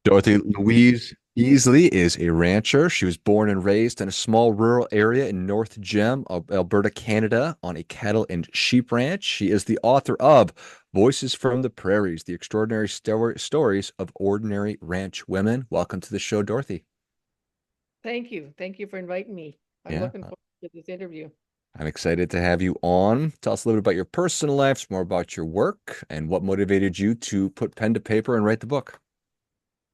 Dorothy Louise Beasley is a rancher. She was born and raised in a small rural area in North Gem of Alberta, Canada, on a cattle and sheep ranch. She is the author of Voices from the Prairies, the extraordinary stories of ordinary ranch women. Welcome to the show, Dorothy. Thank you. Thank you for inviting me. I'm Yeah, looking forward to this interview. I'm excited to have you on. Tell us a little bit about your personal life, more about your work, and what motivated you to put pen to paper and write the book.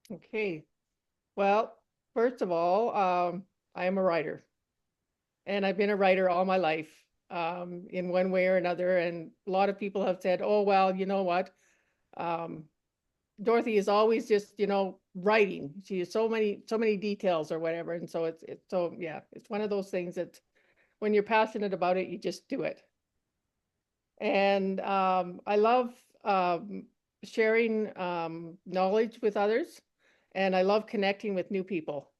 Okay. Well, first of all, I am a writer, and I've been a writer all my life, in one way or another. And a lot of people have said, "Oh, well, you know what? Um, Dorothy is always just, writing. She has so many details or whatever." And so yeah, it's one of those things that when you're passionate about it, you just do it. And I love sharing knowledge with others, and I love connecting with new people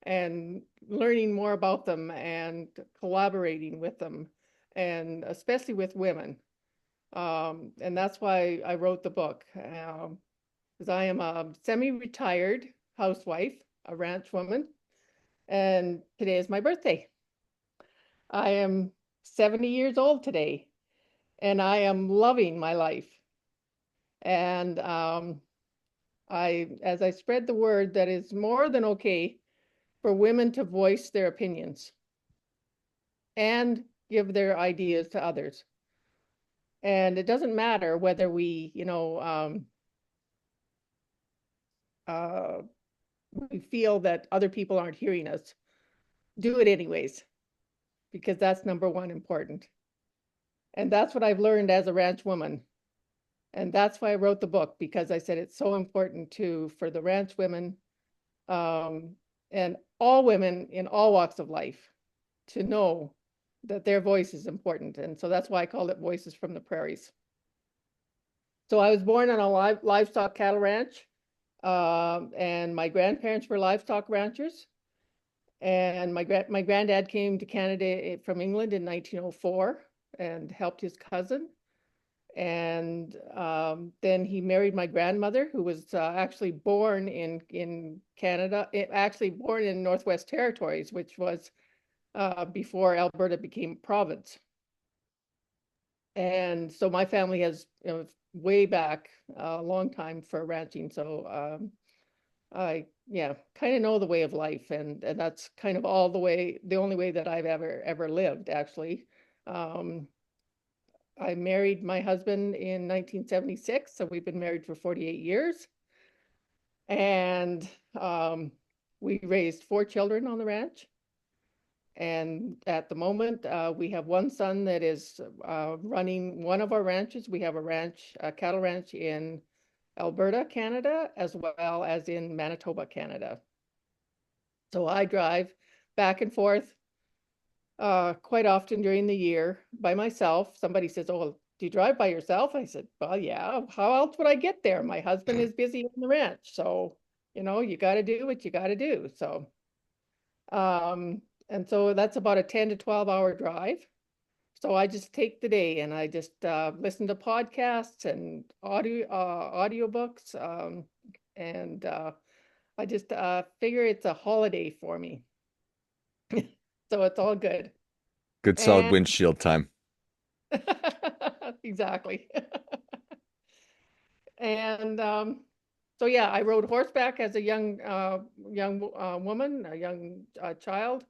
and learning more about them and collaborating with them, and especially with women. And that's why I wrote the book, because I am a semi-retired housewife, a ranch woman, and today is my birthday. I am 70 years old today, and I am loving my life. And as I spread the word that it's more than okay for women to voice their opinions and give their ideas to others. And it doesn't matter whether uh, we feel that other people aren't hearing us. Do it anyways, because that's number one important. And that's what I've learned as a ranch woman. And that's why I wrote the book, because I said it's so important for the ranch women, um, and all women in all walks of life, to know that their voice is important. And so that's why I called it Voices from the Prairies. So I was born on a livestock cattle ranch, and my grandparents were livestock ranchers. And my granddad came to Canada from England in 1904 and helped his cousin. And then he married my grandmother, who was actually born in Canada, actually born in Northwest Territories, which was before Alberta became a province. And so my family has, way back a long time for ranching. So I, yeah, kind of know the way of life, and that's kind of the only way that I've ever lived, actually. Um, I married my husband in 1976, so we've been married for 48 years. And we raised four children on the ranch. And at the moment, we have one son that is running one of our ranches. We have a cattle ranch in Alberta, Canada, as well as in Manitoba, Canada. So I drive back and forth quite often during the year by myself. Somebody says, "Oh, do you drive by yourself?" I said, "Well, yeah. How else would I get there? My husband is busy on the ranch, so you got to do what you got to do." So, and so that's about a 10 to 12 hour drive. So I just take the day and I just listen to podcasts and audiobooks, and I just figure it's a holiday for me. So it's all good. Good solid And windshield time. exactly. And so yeah, I rode horseback as a young woman, a young child,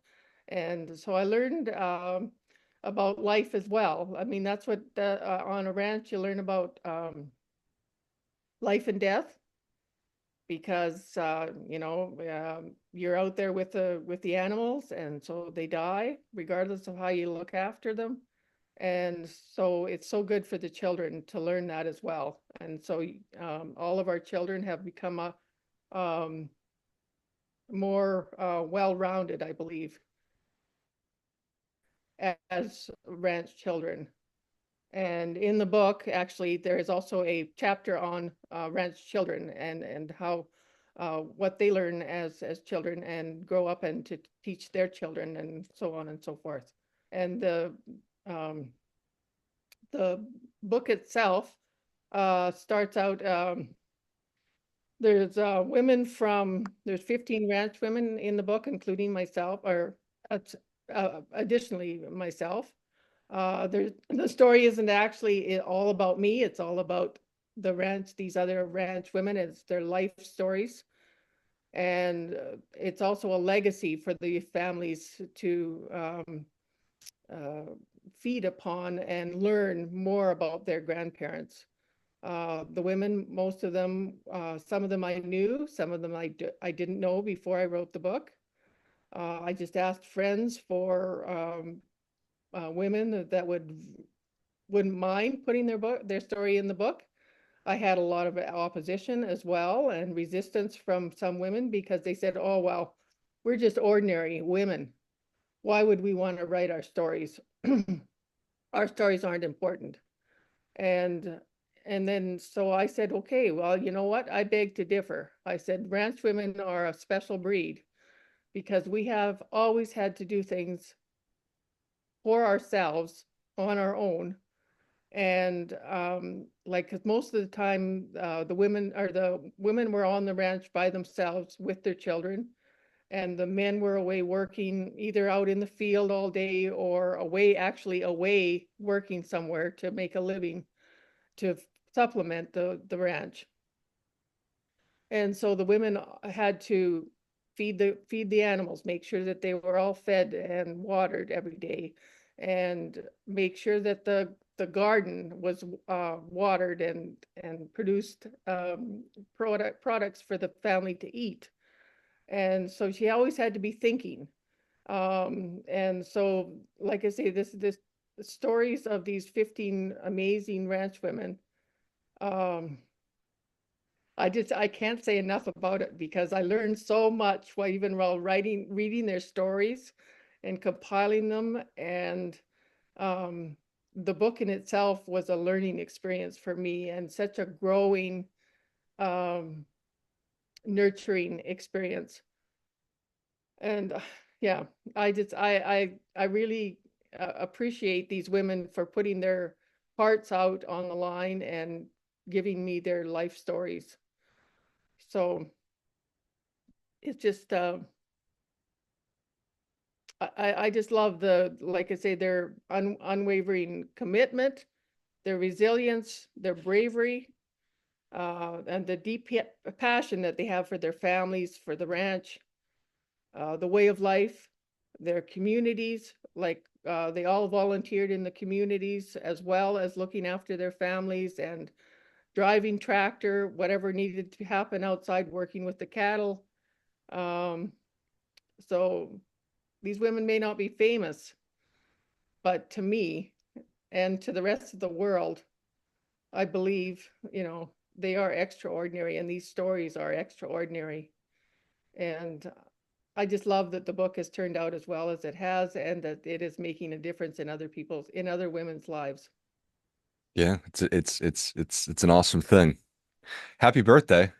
and so I learned about life as well. I mean, that's what on a ranch you learn about, life and death, because you're out there with the animals, and so they die regardless of how you look after them. And so it's so good for the children to learn that as well. And so all of our children have become um, more well-rounded, I believe, as ranch children. And in the book, actually, there is also a chapter on ranch children, and how what they learn as children and grow up and to teach their children, and so on and so forth. And um, the book itself starts out, There's there's 15 ranch women in the book, including myself, or additionally myself. The story isn't actually all about me. It's all about these other ranch women. It's their life stories. And it's also a legacy for the families to uh, feed upon and learn more about their grandparents. The women, most of them, some of them I knew, some of them I didn't know before I wrote the book. I just asked friends for women that wouldn't mind putting their story in the book. I had a lot of opposition as well and resistance from some women because they said, "Oh well, we're just ordinary women. Why would we want to write our stories? Our stories aren't important." And and then so I said, okay, well, you know what? I beg to differ. I said ranch women are a special breed because we have always had to do things for ourselves on our own. And like 'cause most of the time, the women were on the ranch by themselves with their children, and the men were away working either out in the field all day or actually away working somewhere to make a living to supplement the ranch. And so the women had to feed the animals, make sure that they were all fed and watered every day, and make sure that the garden was watered and produced products for the family to eat. And so she always had to be thinking. And so, like I say, this the stories of these 15 amazing ranch women. Um, I can't say enough about it because I learned so much while even while reading their stories and compiling them. And um, the book in itself was a learning experience for me and such a growing, um, nurturing experience. And yeah, I really appreciate these women for putting their hearts out on the line and giving me their life stories. So it's just I just love like I say, their unwavering commitment, their resilience, their bravery, and the deep passion that they have for their families, for the ranch, the way of life, their communities. Like they all volunteered in the communities as well as looking after their families and driving tractor, whatever needed to happen outside, working with the cattle. Um, so these women may not be famous, but to me and to the rest of the world, I believe, they are extraordinary and these stories are extraordinary. And I just love that the book has turned out as well as it has and that it is making a difference in other women's lives. Yeah, it's an awesome thing. Happy birthday.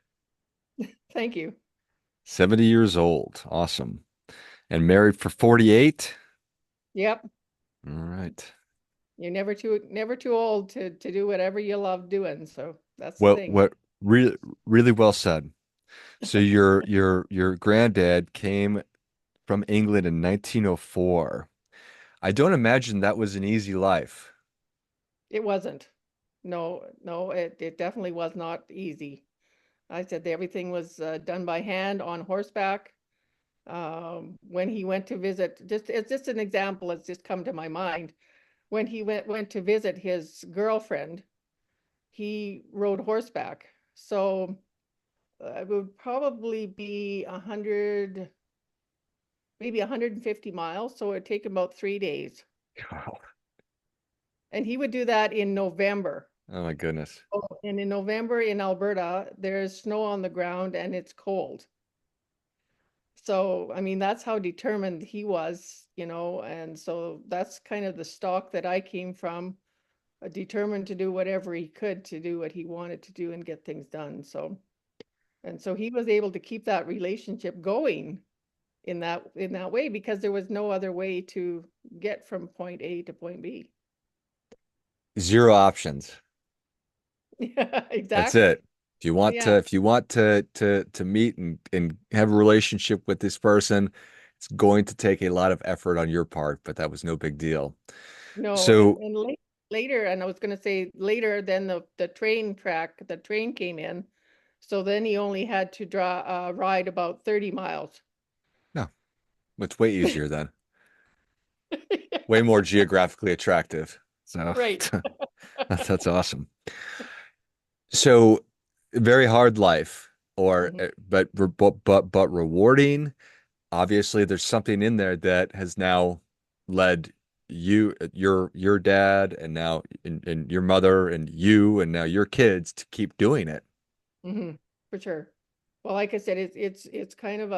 Thank you. 70 years old. Awesome. And married for 48. Yep. All right. You're never too old to do whatever you love doing. So that's the thing. What really well said. So your granddad came from England in 1904. I don't imagine that was an easy life. It wasn't. No, no, it definitely was not easy. I said everything was done by hand on horseback. When he went to visit, it's just an example, it's just come to my mind. When he went to visit his girlfriend, he rode horseback. So it would probably be 100, maybe 150 miles. So it'd take about 3 days. Wow. And he would do that in November. Oh my goodness. Oh, and in November in Alberta, there's snow on the ground and it's cold. So, I mean, that's how determined he was, and so that's kind of the stock that I came from, determined to do whatever he could to do what he wanted to do and get things done. So, and so he was able to keep that relationship going in that way because there was no other way to get from point A to point B. Zero options. Yeah, That's it. exactly. Oh yeah. if you want to meet and have a relationship with this person, it's going to take a lot of effort on your part, but that was no big deal. No, So, and later, and I was going to say later, then the train came in, so then he only had to ride about 30 miles. no, it's way easier then. Way more geographically attractive. So Right. that's awesome. So very hard life, or Mhm. but rewarding. Obviously, there's something in there that has now led your dad, and now and your mother, and you, and now your kids to keep doing it. Mhm. For sure. Well, like I said, it's kind of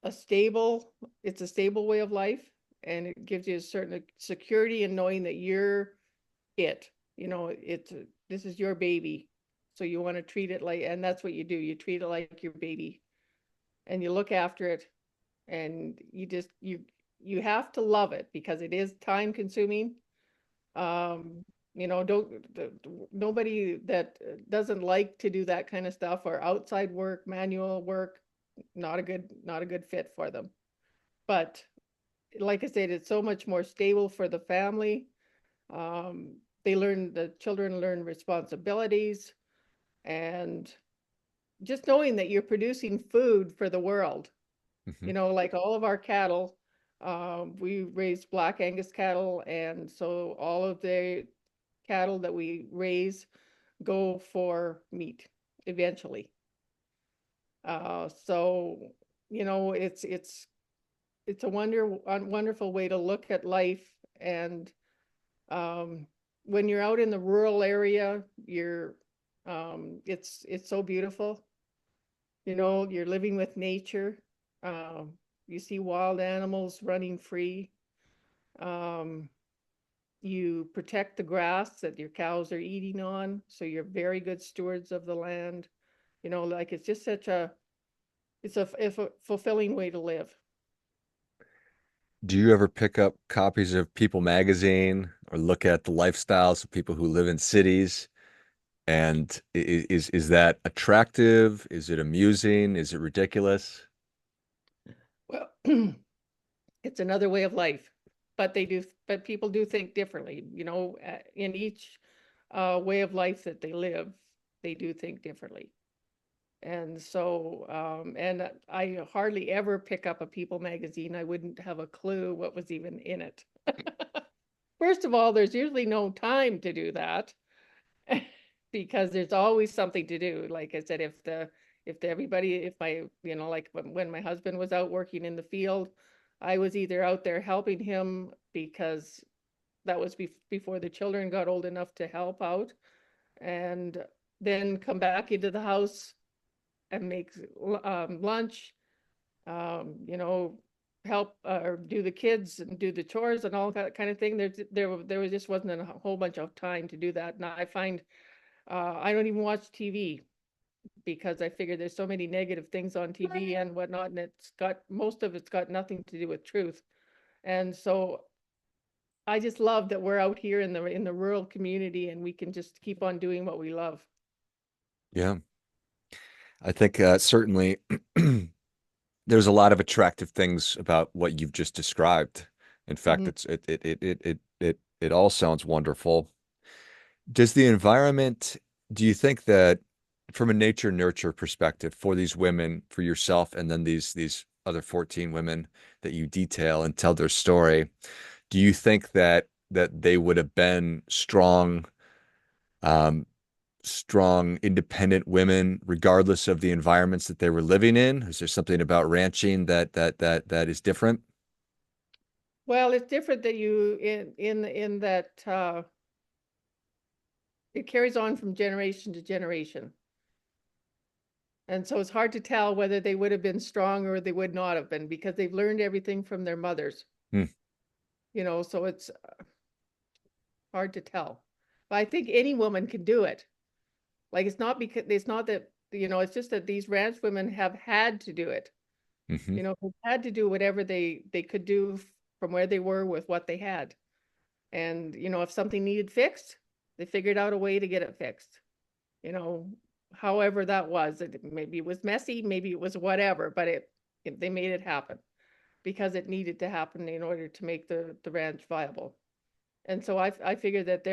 a stable, it's a stable way of life, and it gives you a certain security in knowing that you're it. This is your baby, so you want to treat it like, and that's what you do. You treat it like your baby, and you look after it, and you have to love it because it is time consuming. Don't nobody that doesn't like to do that kind of stuff or outside work, manual work, not a good fit for them. But like I said, it's so much more stable for the family. The children learn responsibilities, and just knowing that you're producing food for the world. Mhm. Like all of our cattle, we raise Black Angus cattle, and so all of the cattle that we raise go for meat eventually. So it's a wonderful way to look at life. And um, when you're out in the rural area, it's so beautiful. You're living with nature. Um, you see wild animals running free. Um, you protect the grass that your cows are eating on, so you're very good stewards of the land. Like it's just it's a fulfilling way to live. Do you ever pick up copies of People magazine or look at the lifestyles of people who live in cities? And is that attractive? Is it amusing? Is it ridiculous? Well, it's another way of life, but people do think differently. In each way of life that they live, they do think differently. And so, and I hardly ever pick up a People magazine. I wouldn't have a clue what was even in it. First of all, there's usually no time to do that because there's always something to do. Like I said, if my, like when my husband was out working in the field, I was either out there helping him because that was before the children got old enough to help out, and then come back into the house and make lunch, um, you know, help or do the kids and do the chores and all that kind of thing. There was just wasn't a whole bunch of time to do that. And I find I don't even watch TV because I figure there's so many negative things on TV and whatnot, and most of it's got nothing to do with truth. And so I just love that we're out here in the rural community and we can just keep on doing what we love. Yeah, I think certainly there's a lot of attractive things about what you've just described. In fact, Mhm. it all sounds wonderful. Does the environment, do you think that from a nature nurture perspective for these women, for yourself, and then these other 14 women that you detail and tell their story, do you think that they would have been um, strong, independent women, regardless of the environments that they were living in? Is there something about ranching that is different? Well, it's different that you in that it carries on from generation to generation. And so it's hard to tell whether they would have been strong or they would not have been because they've learned everything from their mothers, Hmm. so it's hard to tell. But I think any woman can do it. Like it's not that, it's just that these ranch women have had to do it. Hmm. They've had to do whatever they could do from where they were with what they had. And, if something needed fixed, they figured out a way to get it fixed. you know, however that was. Maybe it was messy, maybe it was whatever, but they made it happen because it needed to happen in order to make the ranch viable. And so I figure that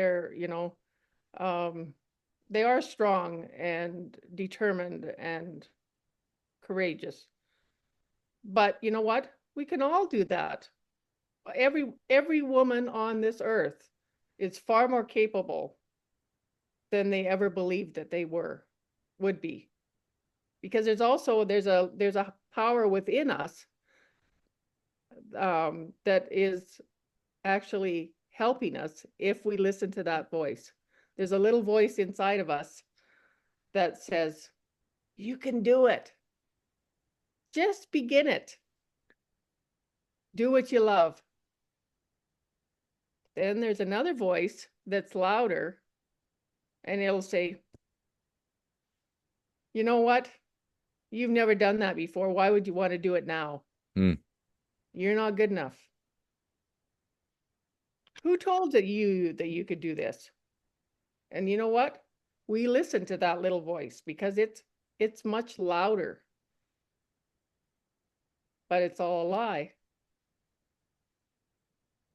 um, they are strong and determined and courageous. But you know what? We can all do that. Every woman on this earth is far more capable than they ever believed that they would be. Because there's a power within us that is actually helping us if we listen to that voice. There's a little voice inside of us that says, you can do it. Just begin it. Do what you love. Then there's another voice that's louder, and it'll say, you know what? You've never done that before. Why would you want to do it now? Hmm. You're not good enough. Who told you could do this? And you know what? We listen to that little voice because it's much louder, but it's all a lie.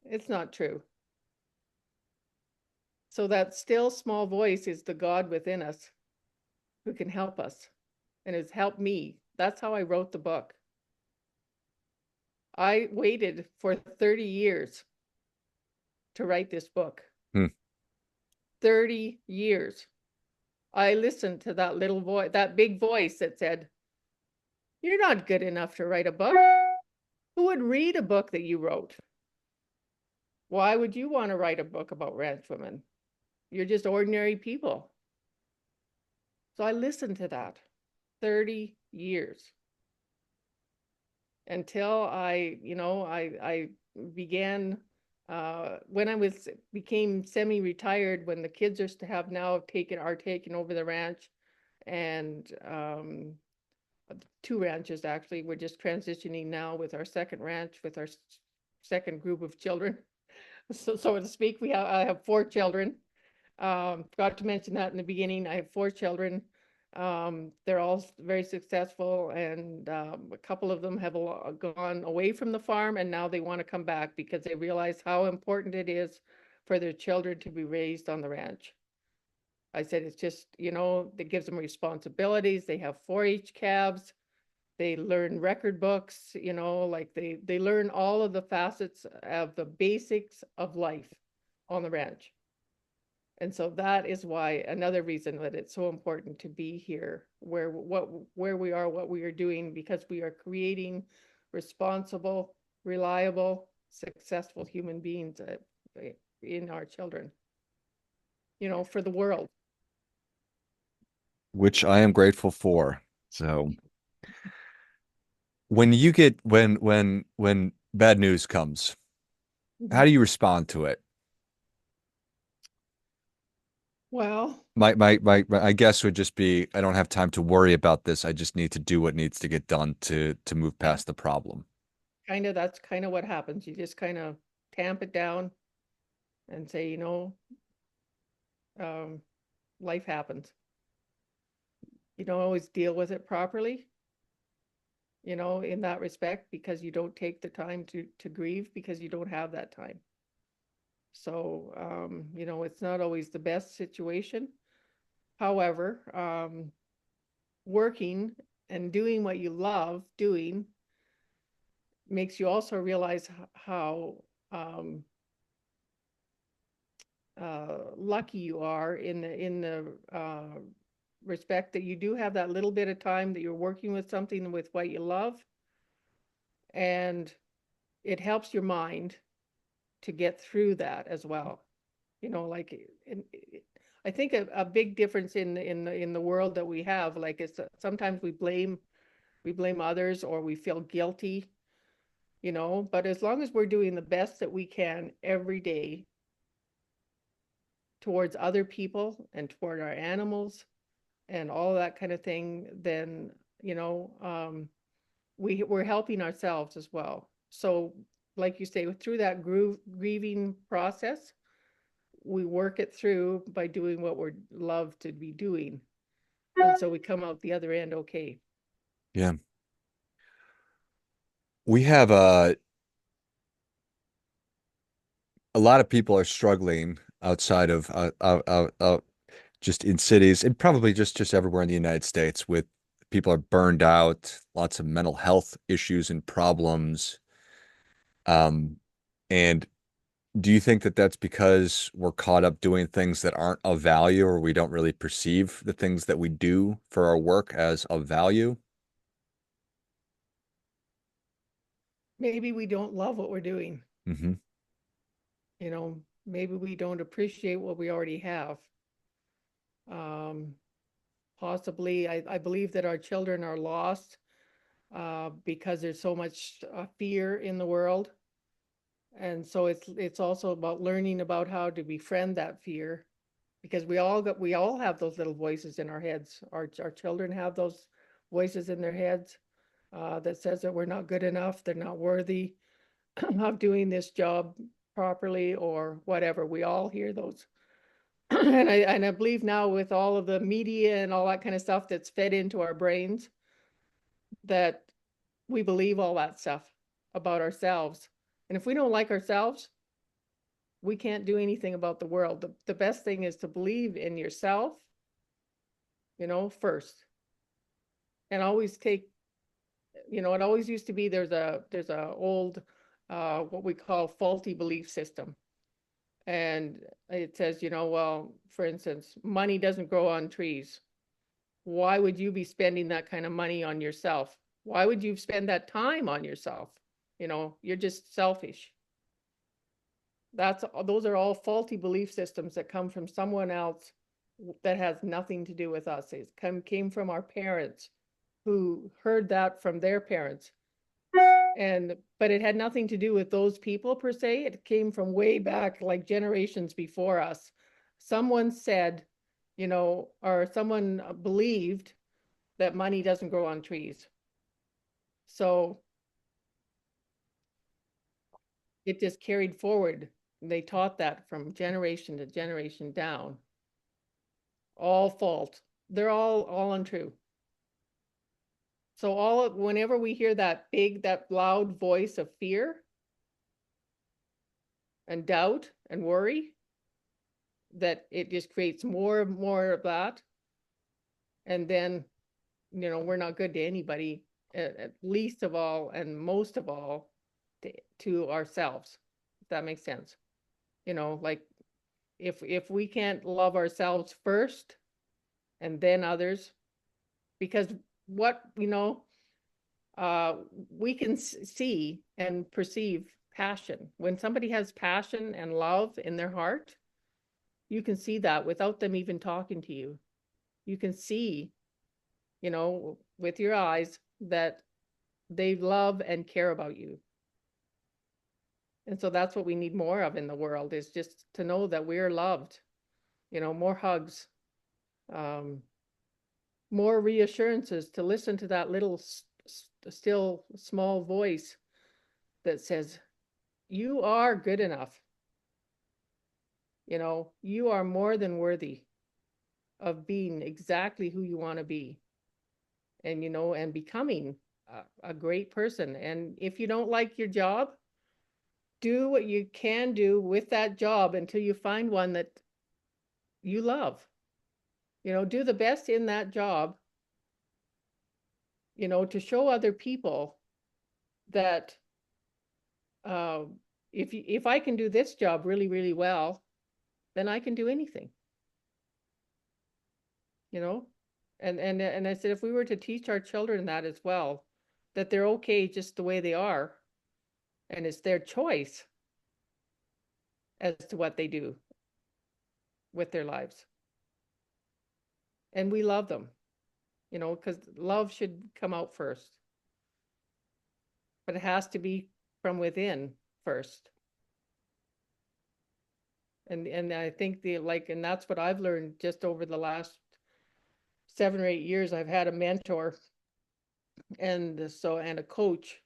It's not true. So that still small voice is the God within us who can help us and has helped me. That's how I wrote the book. I waited for 30 years to write this book. Hmm. 30 years. I listened to that little voice, that big voice that said, you're not good enough to write a book. Who would read a book that you wrote? Why would you want to write a book about ranch women? You're just ordinary people. So I listened to that 30 years until I began when I became semi-retired, when the kids are taken over the ranch, and two ranches actually. We're just transitioning now with our second ranch with our second group of children, so to speak. I have four children. Forgot to mention that in the beginning. I have four children. They're all very successful, and a couple of them have gone away from the farm, and now they want to come back because they realize how important it is for their children to be raised on the ranch. I said it's just, that gives them responsibilities. They have 4-H calves. They learn record books, like they learn all of the facets of the basics of life on the ranch. And so that is why another reason that it's so important to be here where we are, what we are doing, because we are creating responsible, reliable, successful human beings in our children, for the world. Which I am grateful for. So when you get when bad news comes, how Mhm. do you respond to it? Well, My guess would just be I don't have time to worry about this. I just need to do what needs to get done to move yeah, past the problem. that's kind of what happens. You just kind of tamp it down and say, um, life happens. You don't always deal with it properly, in that respect, because you don't take the time to grieve because you don't have that time. So, it's not always the best situation. However, working and doing what you love doing makes you also realize how lucky you are in the respect that you do have that little bit of time that you're working with something with what you love, and it helps your mind to get through that as well. Like I think a big difference in the world that we have, like, is sometimes we blame others, or we feel guilty, but as long as we're doing the best that we can every day towards other people and toward our animals and all that kind of thing, then we're helping ourselves as well. So, like you say, through that grieving process, we work it through by doing what we're love to be doing. And so we come out the other end okay. Yeah. We have a lot of people are struggling outside of just in cities and probably just everywhere in the United States with people are burned out, lots of mental health issues and problems. Um, and do you think that that's because we're caught up doing things that aren't of value or we don't really perceive the things that we do for our work as of value? Maybe we don't love what we're doing. Hmm. Maybe we don't appreciate what we already have. Um, Possibly, I believe that our children are lost because there's so much fear in the world. And so it's also about learning about how to befriend that fear, because we all have those little voices in our heads. Our children have those voices in their heads that says that we're not good enough, they're not worthy of doing this job properly or whatever. We all hear those. And I believe now with all of the media and all that kind of stuff that's fed into our brains, that we believe all that stuff about ourselves. And if we don't like ourselves, we can't do anything about the world. The best thing is to believe in yourself, first. And always take, it always used to be there's a old what we call faulty belief system. And it says, well, for instance, money doesn't grow on trees. Why would you be spending that kind of money on yourself? Why would you spend that time on yourself? You're just selfish. Those are all faulty belief systems that come from someone else that has nothing to do with us. Came from our parents who heard that from their parents. But it had nothing to do with those people per se. It came from way back, like generations before us. Someone said, or someone believed that money doesn't grow on trees. So it just carried forward. They taught that from generation to generation down. All fault. They're all untrue. So whenever we hear that loud voice of fear and doubt and worry, that it just creates more and more of that. And then, we're not good to anybody, at least of all and most of all to ourselves, if that makes sense. Like if we can't love ourselves first and then others, because what, we can see and perceive passion. When somebody has passion and love in their heart, you can see that without them even talking to you. You can see, with your eyes that they love and care about you. And so that's what we need more of in the world, is just to know that we're loved, more hugs, um, more reassurances, to listen to that little still small voice that says, you are good enough. You are more than worthy of being exactly who you want to be, and, and becoming a great person. And if you don't like your job, do what you can do with that job until you find one that you love. Do the best in that job, to show other people that uh, if I can do this job really, really well, then I can do anything, you know? And I said, if we were to teach our children that as well, that they're okay just the way they are, and it's their choice as to what they do with their lives. And we love them, because love should come out first, but it has to be from within first. And I think and that's what I've learned just over the last 7 or 8 years. I've had a mentor and a coach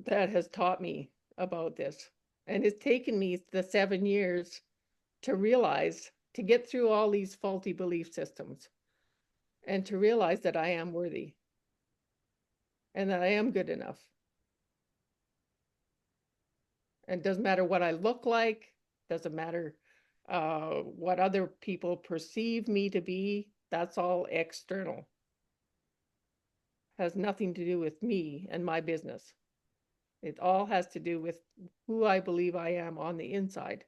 that has taught me about this. And it's taken me the 7 years to realize, to get through all these faulty belief systems and to realize that I am worthy and that I am good enough. And it doesn't matter what I look like, doesn't matter what other people perceive me to be. That's all external. Has nothing to do with me and my business. It all has to do with who I believe I am on the inside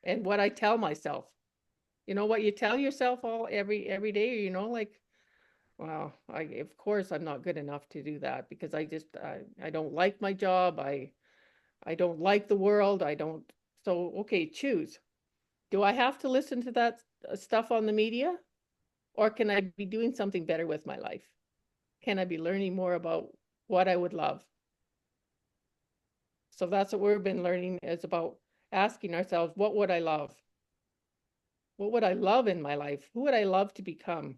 and what I tell myself. You know what you tell yourself all every day, like, well, of course I'm not good enough to do that because I don't like my job. I don't like the world. I don't. So, okay, choose. Do I have to listen to that stuff on the media, or can I be doing something better with my life? Can I be learning more about what I would love? So that's what we've been learning, is about asking ourselves, what would I love? What would I love in my life? Who would I love to become?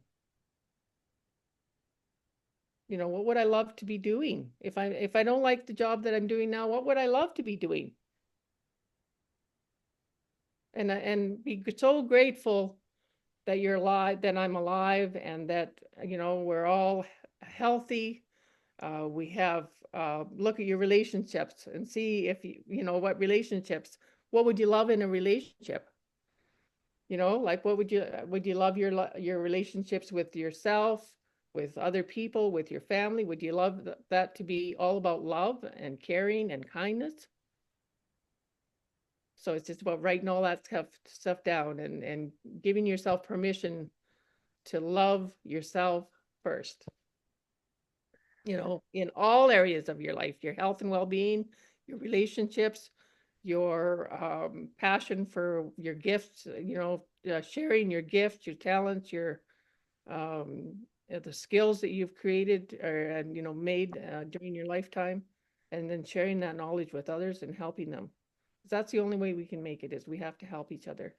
What would I love to be doing? If I don't like the job that I'm doing now, what would I love to be doing? And be so grateful that you're alive, that I'm alive, and that we're all healthy. We have look at your relationships and see if what relationships. What would you love in a relationship? Like, what would you love your relationships with yourself, with other people, with your family? Would you love that to be all about love and caring and kindness? So it's just about writing all that stuff down, and giving yourself permission to love yourself first, in all areas of your life, your health and well-being, your relationships, your passion for your gifts, sharing your gifts, your talents, your the skills that you've created or and made during your lifetime, and then sharing that knowledge with others and helping them. That's the only way we can make it, is we have to help each other.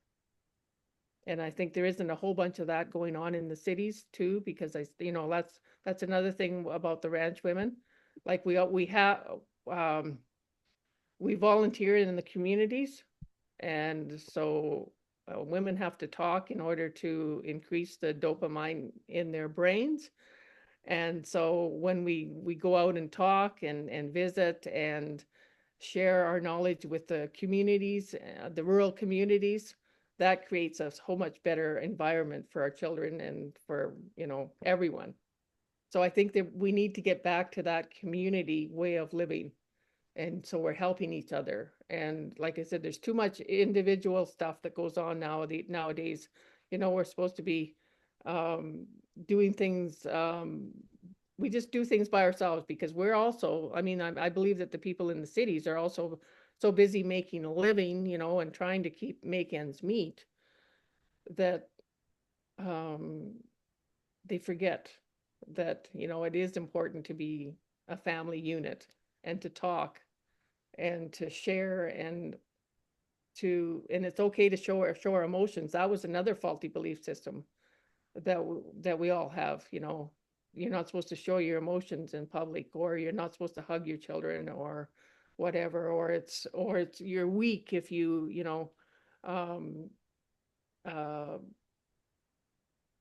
And I think there isn't a whole bunch of that going on in the cities too, because that's another thing about the ranch women. Like um, we volunteer in the communities, and so women have to talk in order to increase the dopamine in their brains. And so when we go out and talk and visit and share our knowledge with the communities, the rural communities, that creates a whole much better environment for our children and for, everyone. So I think that we need to get back to that community way of living. And so we're helping each other. And like I said, there's too much individual stuff that goes on nowadays. We're supposed to be um, doing things. We just do things by ourselves because we're also, I believe that the people in the cities are also so busy making a living, and trying to make ends meet, that um, they forget that, it is important to be a family unit and to talk and to share, and it's okay to show our emotions. That was another faulty belief system that we all have. You're not supposed to show your emotions in public, or you're not supposed to hug your children, or whatever, or it's you're weak if um uh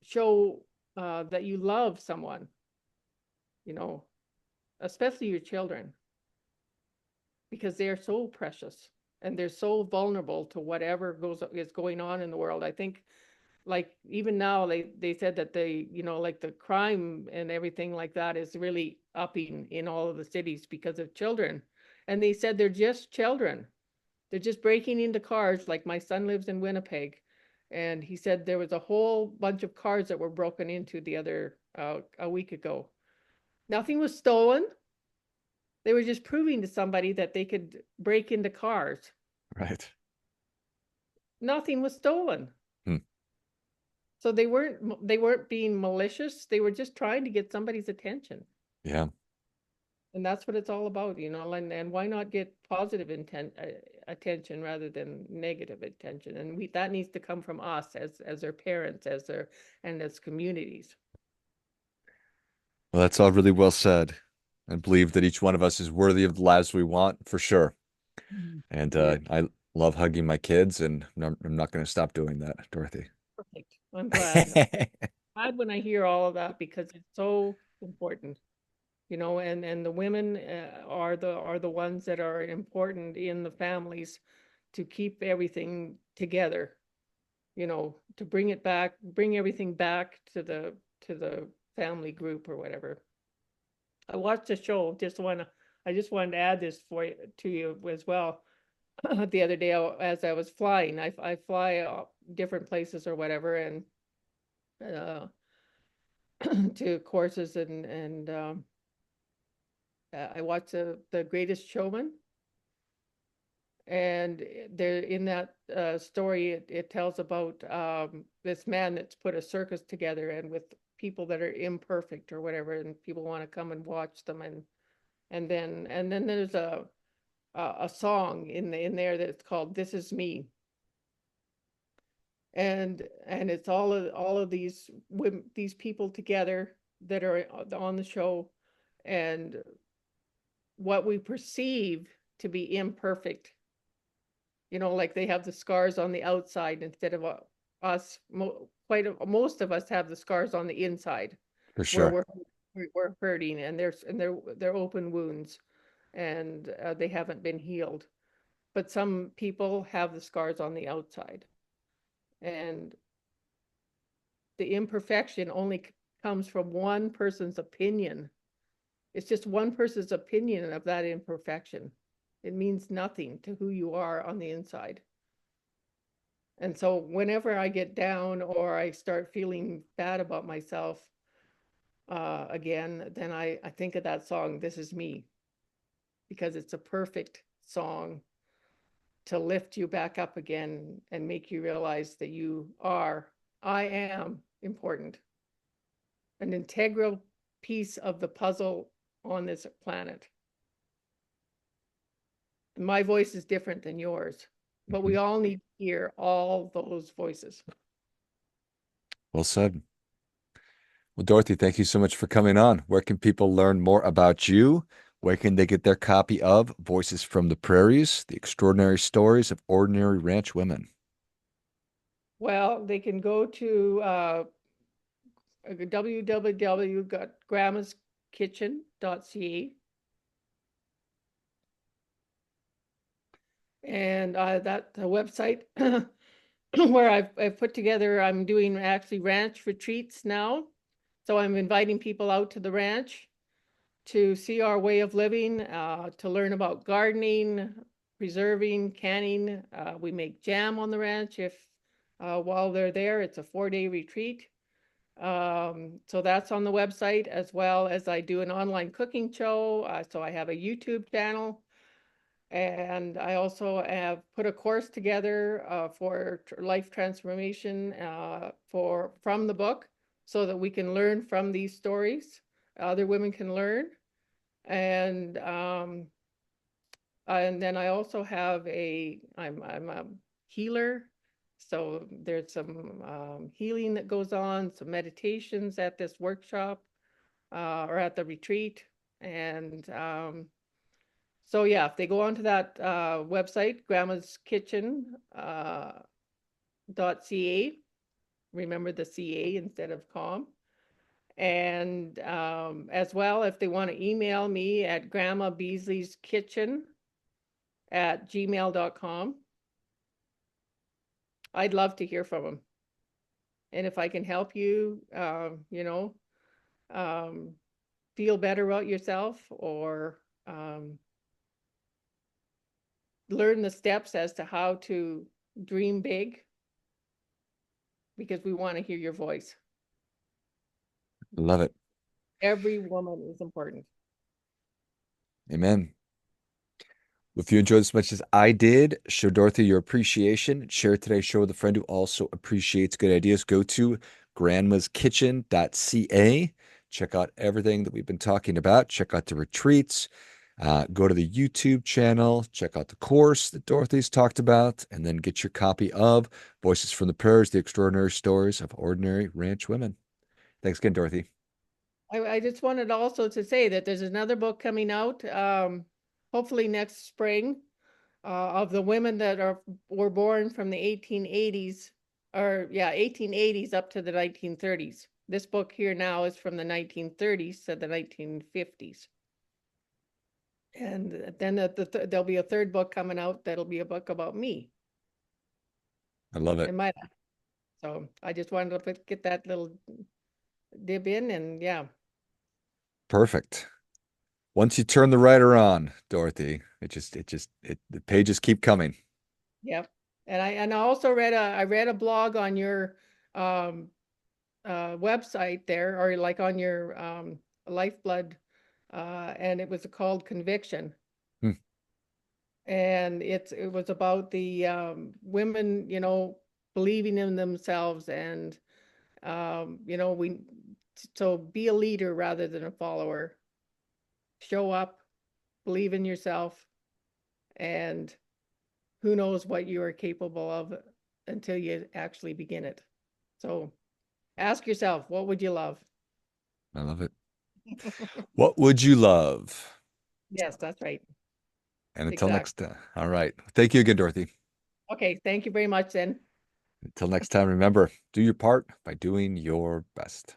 show that you love someone, you know especially your children, because they are so precious and they're so vulnerable to whatever is going on in the world. I think, like, even now they said that like the crime and everything like that is really upping in all of the cities because of children. And they said they're just children. They're just breaking into cars. Like, my son lives in Winnipeg, and he said there was a whole bunch of cars that were broken into a week ago. Nothing was stolen. They were just proving to somebody that they could break into cars. Right. Nothing was stolen. Hmm. So they weren't being malicious. They were just trying to get somebody's attention. Yeah. And that's what it's all about, and why not get positive attention rather than negative attention? And that needs to come from us as their parents, and as communities. Well, that's all really well said. I believe that each one of us is worthy of the lives we want, for sure. And Yeah, I love hugging my kids, and I'm not going to stop doing that, Dorothy. perfect. I'm glad. Glad when I hear all of that because it's so important, and the women are the ones that are important in the families to keep everything together, to bring everything back to the family group or whatever. I watched the show. I just wanted to add this to you as well. The other day, as I was flying, I fly different places or whatever, and uh, to courses, and I watched the Greatest Showman, and there in that story, it tells about this man that's put a circus together, and with people that are imperfect or whatever, and people want to come and watch them, and then there's a song in there that's called "This Is Me," and it's all of these women, these people together that are on the show, and what we perceive to be imperfect, like they have the scars on the outside instead of us. Most of us have the scars on the inside For where sure. we're hurting, and they're open wounds, and they haven't been healed. But some people have the scars on the outside, and the imperfection only comes from one person's opinion. It's just one person's opinion of that imperfection. It means nothing to who you are on the inside. And so whenever I get down or I start feeling bad about myself again, then I think of that song, This Is Me, because it's a perfect song to lift you back up again and make you realize that I am important, an integral piece of the puzzle on this planet. My voice is different than yours, but we Mhm. all need to hear all those voices. Well said. Well, Dorothy, thank you so much for coming on. Where can people learn more about you? Where can they get their copy of Voices from the Prairies, The Extraordinary Stories of Ordinary Ranch Women? Well, they can go to www.grandmaskitchen.ca, and that the website where I've put together. I'm doing actually ranch retreats now, so I'm inviting people out to the ranch to see our way of living, to learn about gardening, preserving, canning. We make jam on the ranch if while they're there. It's a 4-day retreat. So that's on the website, as well as I do an online cooking show. So I have a YouTube channel, and I also have put a course together for life transformation from the book, so that we can learn from these stories. Other women can learn, and then I also have I'm a healer, so there's some healing that goes on, some meditations at this workshop or at the retreat, and so yeah, if they go onto that website, Grandma's Kitchen .ca, remember the CA instead of com. And as well, if they want to email me at Grandma Beasley's Kitchen at gmail.com. I'd love to hear from them. And if I can help you, um, feel better about yourself, or learn the steps as to how to dream big, because we want to hear your voice. Love it. Every woman is important. Amen. If you enjoyed as much as I did, show Dorothy your appreciation. Share today's show with a friend who also appreciates good ideas. Go to grandmaskitchen.ca. Check out everything that we've been talking about. Check out the retreats. Go to the YouTube channel. Check out the course that Dorothy's talked about, and then get your copy of Voices from the Prairies, The Extraordinary Stories of Ordinary Ranch Women. Thanks again, Dorothy. I just wanted also to say that there's another book coming out, hopefully next spring, of the women that were born from the 1880s or yeah, 1880s up to the 1930s. This book here now is from the 1930s to the 1950s. And then there'll be a third book coming out that'll be a book about me I love it. and my life. So I just wanted to get that little dib in, and yeah, Perfect. Once you turn the writer on, Dorothy, the pages keep coming. yep. And I also read a blog on your um website there, or like on your LifeBlood, and it was called Conviction. Hmm. And it was about the women, believing in themselves, and we so be a leader rather than a follower. Show up, believe in yourself, and who knows what you are capable of until you actually begin it. So ask yourself, what would you love? I love it. What would you love? Yes, that's right. And until Exactly. next time. All right. Thank you again, Dorothy. Okay, thank you very much then. Until next time, remember, do your part by doing your best.